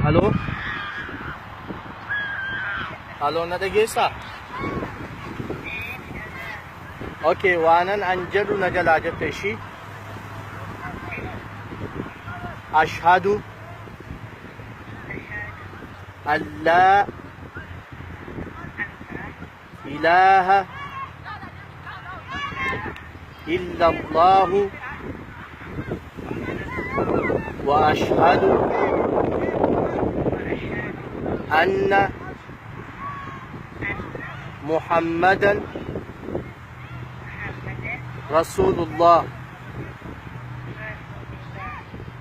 Halo? Halo, nadagesa? Okay, waanan anjadu najala jette shi. Ashhadu an la ilaha illa Allah wa ashhadu anna Muhammadan Rasulullah.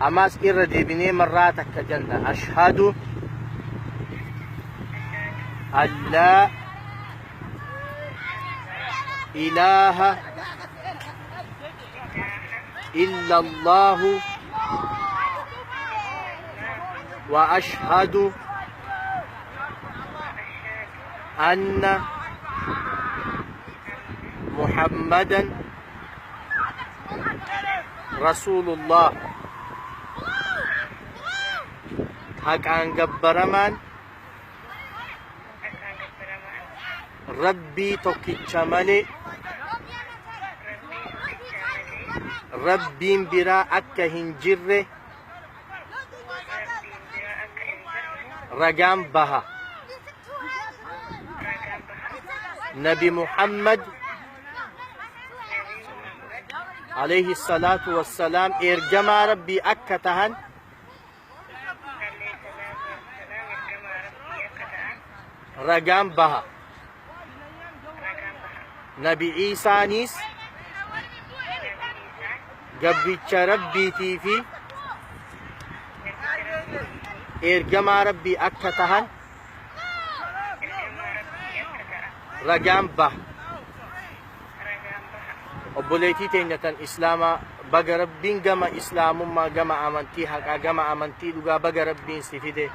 Amas irra deebinee marraa takka jenna. Ashhadu an laa ilaaha illa Allah wa ashhadu anna Muhammadan Rasulullah. Haqaan gabbaramaan Rabbii tokkicha malee Rabbiin biraa akka hin jirre ragaan baha. Nabi Muhammad alayhi salatu wassalam ergamaa Rabbii akka tahan ragaan baha. Nabi Isaanis gabbicha Rabbiitii fi ergamaa Rabbii akka tahan ragaan baha. Obboleetii teenyatan islaamaa baga Rabbiin gama islaamummaa gama amantii haqaa gama amantii dhugaa baga Rabbiin si fide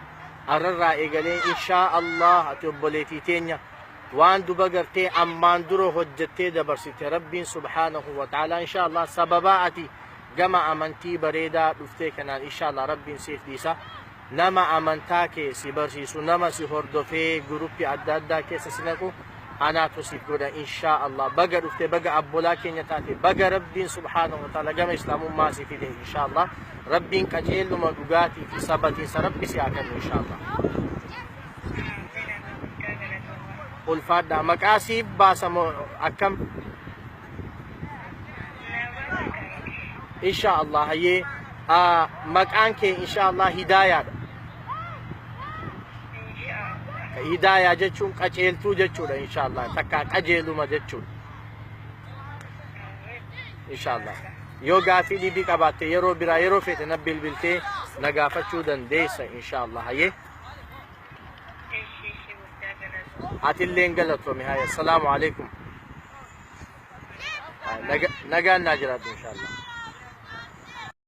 arrarraa eegalee inshaa Allah ati obboleetii teenya waan duba gartee ammaan dura hojjettee dabarsite Rabbiin subhaanahu wa ta'ala inshaa Allah sababaa ati gama amantii bareedaa dhuftee kanaan inshaa Allah Rabbiin siif dhiisa. Nama amantaa kee si barsiisu nama si hordofee guruppii adda addaa keessa si naqu anaatu siif godha inshaa Allah. Baga dhuftee baga abbolaa keenya taate baga Rabbiin subhaanahu wa ta'ala gama islaamummaa si fide inshaa Allah. Rabbiin qajeeluma dhugaatii fi sabatiinsa Rabbi si haa kennu inshaa Allah. Ulfaadhaa maqaa siif baasamoo akkam inshaa Allah. Hayyee maqaan kee inshaa Allah hidaayaadha. Hidaayaa jechuun qajeeltuu jechuudha inshaa Allah. Takka qajeeluma jechuudha inshaa Allah. Yoo gaafii dhibii qabaatte yeroo biraa yeroo feete na bilbiltee na gaafachuu dandeessa inshaa Allah. Hayyee atillee galatoome. Hayyee assalaamu alaikum. Nagaan naa jiraadhu inshaa Allah.